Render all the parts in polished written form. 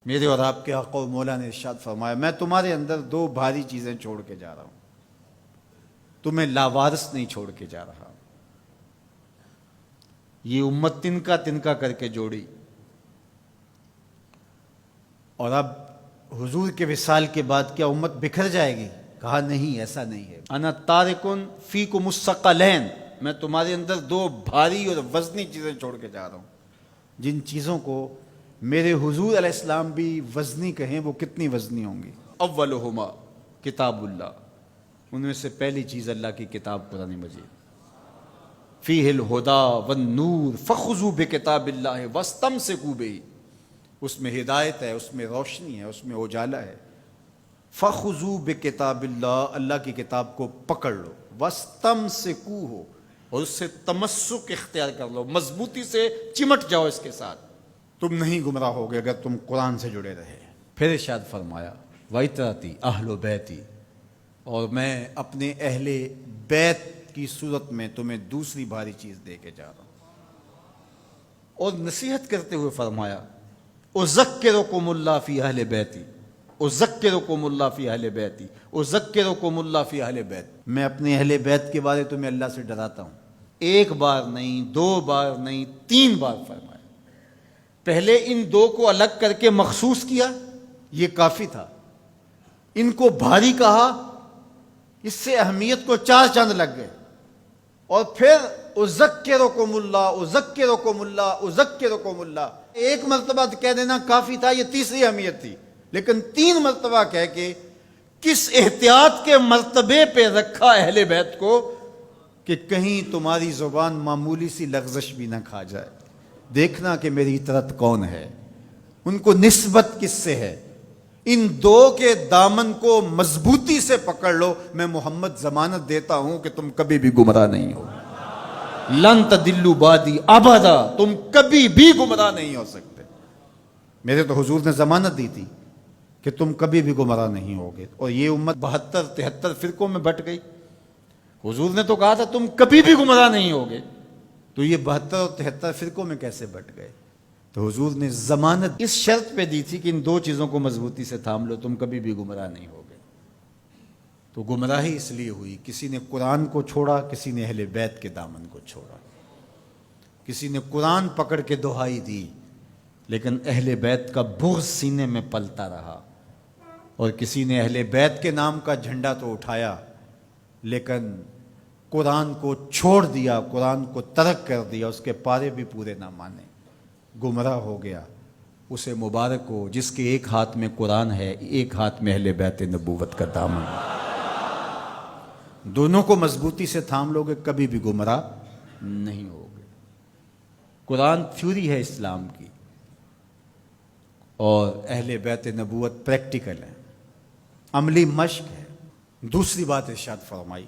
میرے اور آپ کے آقا و مولا نے ارشاد فرمایا، میں تمہارے اندر دو بھاری چیزیں چھوڑ کے جا رہا ہوں، تمہیں لاوارث نہیں چھوڑ کے جا رہا۔ یہ امت تنکا کر کے جوڑی، اور اب حضور کے وصال کے بعد کیا امت بکھر جائے گی؟ کہا نہیں، ایسا نہیں ہے۔ انا تارکن فیکم الثقلین، میں تمہارے اندر دو بھاری اور وزنی چیزیں چھوڑ کے جا رہا ہوں، جن چیزوں کو میرے حضور علیہ السلام بھی وزنی کہیں، وہ کتنی وزنی ہوں گی؟ اولہما کتاب اللہ، ان میں سے پہلی چیز اللہ کی کتاب قرآن مجید، فیہ الہدی والنور فخذوا بکتاب اللہ واستمسکوا بہ، اس میں ہدایت ہے، اس میں روشنی ہے، اس میں اجالا ہے۔ فخذوا بکتاب اللہ، اللہ کی کتاب کو پکڑ لو، واستمسکوا، اور اس سے تمسک اختیار کر لو، مضبوطی سے چمٹ جاؤ اس کے ساتھ، تم نہیں گمراہ ہوگے اگر تم قرآن سے جڑے رہے۔ پھر ارشاد فرمایا وَإِتْرَتِي أَهْلُ بَيْتِي، اور میں اپنے اہل بیت کی صورت میں تمہیں دوسری بھاری چیز دے کے جا رہا ہوں۔ اور نصیحت کرتے ہوئے فرمایا اذکرکم اللہ فی اہل بیتی، اذکرکم اللہ فی اہل بیتی، اذکرکم اللہ فی اہل بیت، میں اپنے اہل بیت کے بارے تمہیں اللہ سے ڈراتا ہوں۔ ایک بار نہیں، دو بار نہیں، 3 بار فرمایا۔ پہلے ان دو کو الگ کر کے مخصوص کیا، یہ کافی تھا۔ ان کو بھاری کہا، اس سے اہمیت کو 4 چاند لگ گئے۔ اور پھر اذکرکم اللہ، اذکرکم اللہ، اذکرکم اللہ، ایک مرتبہ کہہ دینا کافی تھا، یہ تیسری اہمیت تھی، لیکن 3 مرتبہ کہہ کے کس احتیاط کے مرتبے پہ رکھا اہل بیت کو کہ کہیں تمہاری زبان معمولی سی لغزش بھی نہ کھا جائے، دیکھنا کہ میری اطرت کون ہے، ان کو نسبت کس سے ہے۔ ان دو کے دامن کو مضبوطی سے پکڑ لو، میں محمد ضمانت دیتا ہوں کہ تم کبھی بھی گمراہ نہیں ہو، لن تضلوا بعدی ابدا، تم کبھی بھی گمراہ نہیں ہو سکتے۔ میرے تو حضور نے ضمانت دی تھی کہ تم کبھی بھی گمراہ نہیں ہوگے، اور یہ امت 72-73 فرقوں میں بٹ گئی۔ حضور نے تو کہا تھا تم کبھی بھی گمراہ نہیں ہوگے، تو یہ 72 اور 73 فرقوں میں کیسے بٹ گئے؟ تو حضور نے ضمانت اس شرط پہ دی تھی کہ ان 2 چیزوں کو مضبوطی سے تھام لو، تم کبھی بھی گمراہ نہیں ہوگے۔ تو گمراہی اس لیے ہوئی، کسی نے قرآن کو چھوڑا، کسی نے اہل بیت کے دامن کو چھوڑا، کسی نے قرآن پکڑ کے دہائی دی لیکن اہل بیت کا بغض سینے میں پلتا رہا، اور کسی نے اہل بیت کے نام کا جھنڈا تو اٹھایا لیکن قرآن کو چھوڑ دیا، قرآن کو ترک کر دیا، اس کے پارے بھی پورے نہ مانے، گمراہ ہو گیا۔ اسے مبارک ہو جس کے ایک ہاتھ میں قرآن ہے، ایک ہاتھ میں اہل بیت نبوت کا دامن ہے۔ دونوں کو مضبوطی سے تھام لوگے، کبھی بھی گمراہ نہیں ہوگے۔ قرآن تھیوری ہے اسلام کی، اور اہل بیت نبوت پریکٹیکل ہے، عملی مشق ہے۔ دوسری بات ارشاد فرمائی،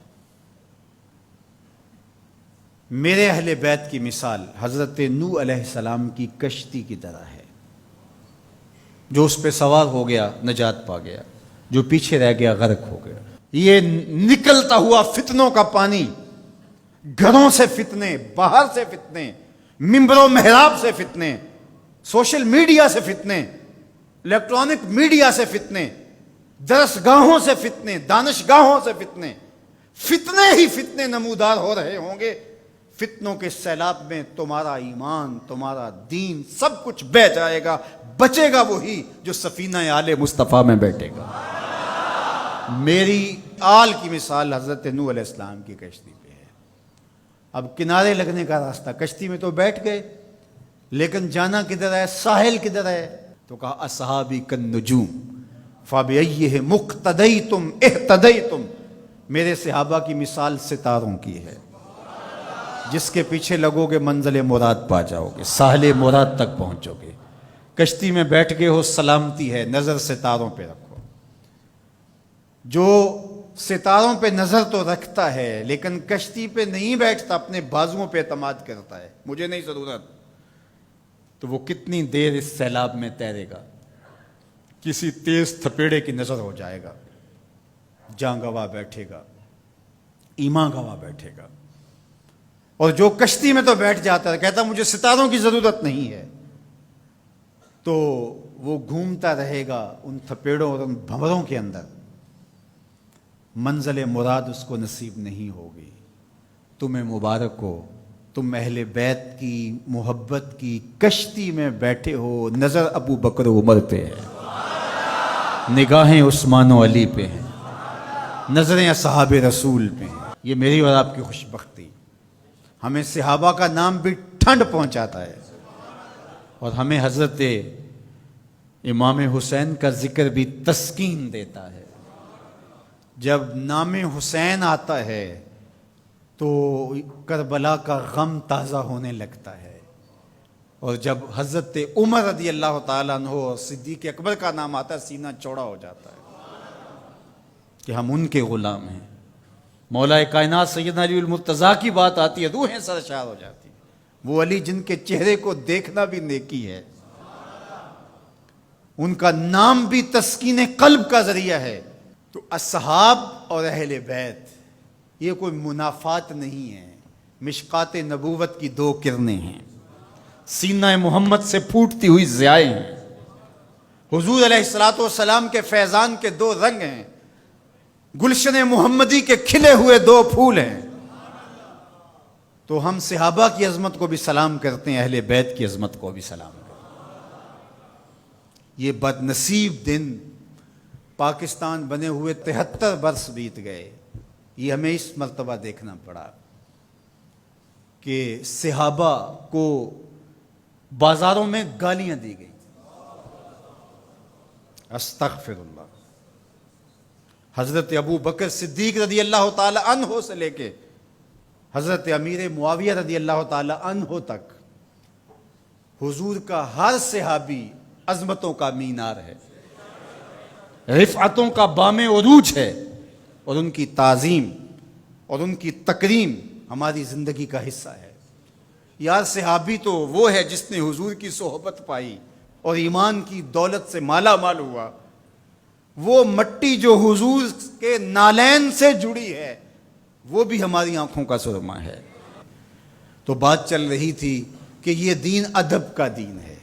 میرے اہل بیت کی مثال حضرت نوح علیہ السلام کی کشتی کی طرح ہے، جو اس پہ سوار ہو گیا نجات پا گیا، جو پیچھے رہ گیا غرق ہو گیا۔ یہ نکلتا ہوا فتنوں کا پانی، گھروں سے فتنے، باہر سے فتنے، منبر و محراب سے فتنے، سوشل میڈیا سے فتنے، الیکٹرانک میڈیا سے فتنے، درسگاہوں سے فتنے، دانشگاہوں سے فتنے، فتنے ہی فتنے نمودار ہو رہے ہوں گے۔ فتنوں کے سیلاب میں تمہارا ایمان، تمہارا دین، سب کچھ بہہ جائے گا، بچے گا وہی جو سفینہ آل مصطفیٰ میں بیٹھے گا۔ میری آل کی مثال حضرت نوح علیہ السلام کی کشتی پہ ہے۔ اب کنارے لگنے کا راستہ، کشتی میں تو بیٹھ گئے لیکن جانا کدھر ہے، ساحل کدھر ہے؟ تو کہا اصحابی کالنجوم فبأیہم اقتدیتم اہتدیتم، میرے صحابہ کی مثال ستاروں کی ہے، جس کے پیچھے لگو گے منزل مراد پا جاؤ گے، ساحل مراد تک پہنچو گے۔ کشتی میں بیٹھ گئے ہو، سلامتی ہے، نظر ستاروں پہ رکھو۔ جو ستاروں پہ نظر تو رکھتا ہے لیکن کشتی پہ نہیں بیٹھتا، اپنے بازوؤں پہ اعتماد کرتا ہے، مجھے نہیں ضرورت، تو وہ کتنی دیر اس سیلاب میں تیرے گا؟ کسی تیز تھپیڑے کی نظر ہو جائے گا، جاں گواہ بیٹھے گا، ایمان گواہ بیٹھے گا۔ اور جو کشتی میں تو بیٹھ جاتا ہے، کہتا مجھے ستاروں کی ضرورت نہیں ہے، تو وہ گھومتا رہے گا ان تھپیڑوں اور ان بھنوروں کے اندر، منزل مراد اس کو نصیب نہیں ہوگی۔ تمہیں مبارک ہو، تم اہل بیت کی محبت کی کشتی میں بیٹھے ہو، نظر ابو بکر و عمر پہ ہے، نگاہیں عثمان و علی پہ ہیں، نظریں اصحاب رسول پہ ہیں۔ یہ میری اور آپ کی خوش بختی۔ ہمیں صحابہ کا نام بھی ٹھنڈ پہنچاتا ہے، اور ہمیں حضرت امام حسین کا ذکر بھی تسکین دیتا ہے۔ جب نام حسین آتا ہے تو کربلا کا غم تازہ ہونے لگتا ہے، اور جب حضرت عمر رضی اللہ تعالیٰ عنہ اور صدیق اکبر کا نام آتا ہے سینہ چوڑا ہو جاتا ہے کہ ہم ان کے غلام ہیں۔ مولا کائنات سیدنا علی المرتضیٰ کی بات آتی ہے، روحیں سرشار ہو جاتی ہیں۔ وہ علی جن کے چہرے کو دیکھنا بھی نیکی ہے، ان کا نام بھی تسکین قلب کا ذریعہ ہے۔ تو اصحاب اور اہل بیت یہ کوئی منافات نہیں ہے، مشکات نبوت کی دو کرنیں ہیں، سینہ محمد سے پھوٹتی ہوئی ضیائیں ہیں، حضور علیہ الصلوۃ والسلام کے فیضان کے دو رنگ ہیں، گلشن محمدی کے کھلے ہوئے دو پھول ہیں۔ تو ہم صحابہ کی عظمت کو بھی سلام کرتے ہیں، اہل بیت کی عظمت کو بھی سلام کرتے ہیں۔ یہ بد نصیب دن پاکستان بنے ہوئے 73 برس بیت گئے، یہ ہمیں اس مرتبہ دیکھنا پڑا کہ صحابہ کو بازاروں میں گالیاں دی گئی، استغفر اللہ۔ حضرت ابو بکر صدیق رضی اللہ تعالی عنہ سے لے کے حضرت امیر معاویہ رضی اللہ تعالی عنہ تک حضور کا ہر صحابی عظمتوں کا مینار ہے، رفعتوں کا بام عروج ہے، اور ان کی تعظیم اور ان کی تکریم ہماری زندگی کا حصہ ہے۔ یار صحابی تو وہ ہے جس نے حضور کی صحبت پائی اور ایمان کی دولت سے مالا مال ہوا، وہ مٹی جو حضور کے نالین سے جڑی ہے وہ بھی ہماری آنکھوں کا سرما ہے۔ تو بات چل رہی تھی کہ یہ دین ادب کا دین ہے،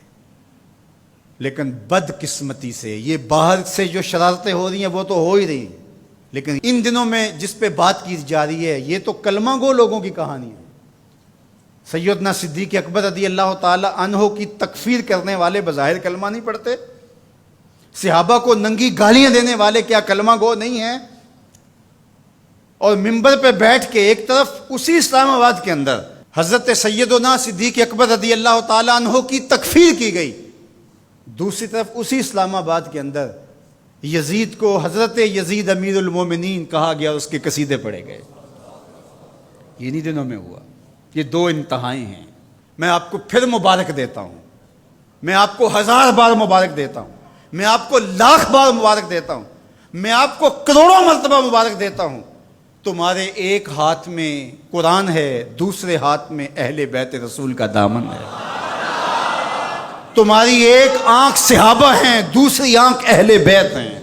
لیکن بدقسمتی سے یہ باہر سے جو شرارتیں ہو رہی ہیں وہ تو ہو ہی رہی ہیں، لیکن ان دنوں میں جس پہ بات کی جا رہی ہے یہ تو کلمہ گو لوگوں کی کہانی ہے۔ سیدنا صدیق اکبر رضی اللہ تعالی عنہ کی تکفیر کرنے والے بظاہر کلمہ نہیں پڑھتے، صحابہ کو ننگی گالیاں دینے والے کیا کلمہ گو نہیں ہیں؟ اور منبر پہ بیٹھ کے ایک طرف اسی اسلام آباد کے اندر حضرت سیدنا صدیق اکبر رضی اللہ تعالی عنہ کی تکفیر کی گئی، دوسری طرف اسی اسلام آباد کے اندر یزید کو حضرت یزید امیر المومنین کہا گیا، اس کے قصیدے پڑھے گئے۔ یہ نہیں دنوں میں ہوا، یہ دو انتہائیں ہیں۔ میں آپ کو پھر مبارک دیتا ہوں، میں آپ کو 1000 بار مبارک دیتا ہوں، میں آپ کو 1,00,000 بار مبارک دیتا ہوں، میں آپ کو کروڑوں مرتبہ مبارک دیتا ہوں۔ تمہارے ایک ہاتھ میں قرآن ہے، دوسرے ہاتھ میں اہل بیت رسول کا دامن ہے۔ تمہاری ایک آنکھ صحابہ ہیں، دوسری آنکھ اہل بیت ہیں۔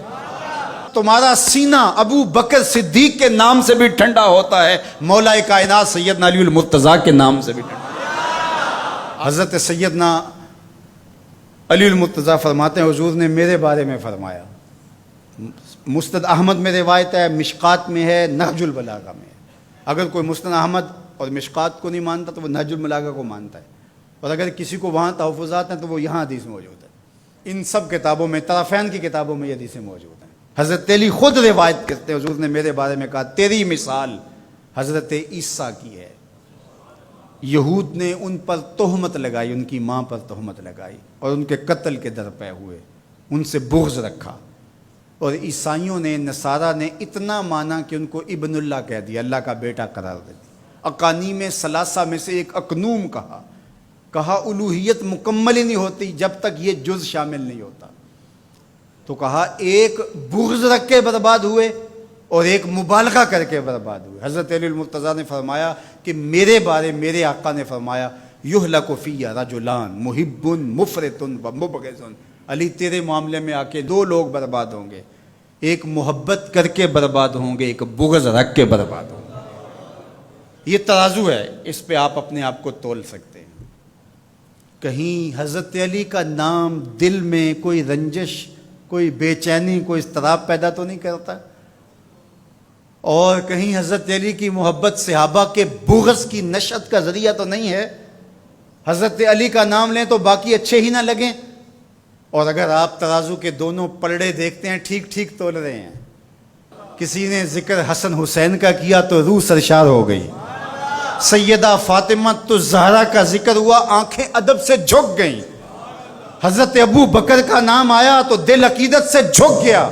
تمہارا سینہ ابو بکر صدیق کے نام سے بھی ٹھنڈا ہوتا ہے، مولا کائنات سیدنا علی المرتضیٰ کے نام سے بھی ٹھنڈا۔ حضرت سیدنا علی المرتضیٰ فرماتے ہیں حضور نے میرے بارے میں فرمایا، مسند احمد میں روایت ہے، مشکات میں ہے، نہج البلاغہ میں ہے۔ اگر کوئی مسند احمد اور مشکات کو نہیں مانتا تو وہ نہج البلاغہ کو مانتا ہے، اور اگر کسی کو وہاں تحفظات ہیں تو وہ یہاں حدیث موجود ہے۔ ان سب کتابوں میں، طرفین کی کتابوں میں یہ حدیثیں موجود ہیں۔ حضرت علی خود روایت کرتے ہیں حضور نے میرے بارے میں کہا تیری مثال حضرت عیسیٰ کی ہے۔ یہود نے ان پر تہمت لگائی، ان کی ماں پر تہمت لگائی اور ان کے قتل کے در پے ہوئے، ان سے بغض رکھا، اور عیسائیوں نے، نصارہ نے اتنا مانا کہ ان کو ابن اللہ کہہ دیا، اللہ کا بیٹا قرار دے دیا۔ اقانیم ثلاثہ میں سے ایک اقنوم کہا الوہیت مکمل ہی نہیں ہوتی جب تک یہ جز شامل نہیں ہوتا۔ تو کہا ایک بغض رکھ کے برباد ہوئے اور ایک مبالغہ کر کے برباد ہوئے۔ حضرت علی المرتضیٰ نے فرمایا کہ میرے بارے میرے آقا نے فرمایا یہلک فی رجلان محب مفرط و مبغض۔ علی تیرے معاملے میں آ کے 2 لوگ برباد ہوں گے، ایک محبت کر کے برباد ہوں گے، ایک بغض رکھ کے برباد ہوں گے۔ یہ ترازو ہے، اس پہ آپ اپنے آپ کو تول سکتے ہیں۔ کہیں حضرت علی کا نام دل میں کوئی رنجش، کوئی بے چینی، کوئی اضطراب پیدا تو نہیں کرتا؟ اور کہیں حضرت علی کی محبت صحابہ کے بغض کی نشأت کا ذریعہ تو نہیں ہے؟ حضرت علی کا نام لیں تو باقی اچھے ہی نہ لگیں، اور اگر آپ ترازو کے دونوں پلڑے دیکھتے ہیں ٹھیک ٹھیک تول رہے ہیں۔ کسی نے ذکر حسن حسین کا کیا تو روح سرشار ہو گئی، سیدہ فاطمہ تو زہرا کا ذکر ہوا آنکھیں ادب سے جھک گئیں، حضرت ابو بکر کا نام آیا تو دل عقیدت سے جھک گیا۔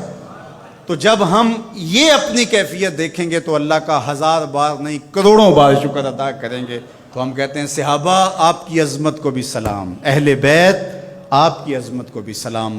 تو جب ہم یہ اپنی کیفیت دیکھیں گے تو اللہ کا 1000 بار نہیں کروڑوں بار شکر ادا کریں گے۔ تو ہم کہتے ہیں صحابہ آپ کی عظمت کو بھی سلام، اہل بیت آپ کی عظمت کو بھی سلام۔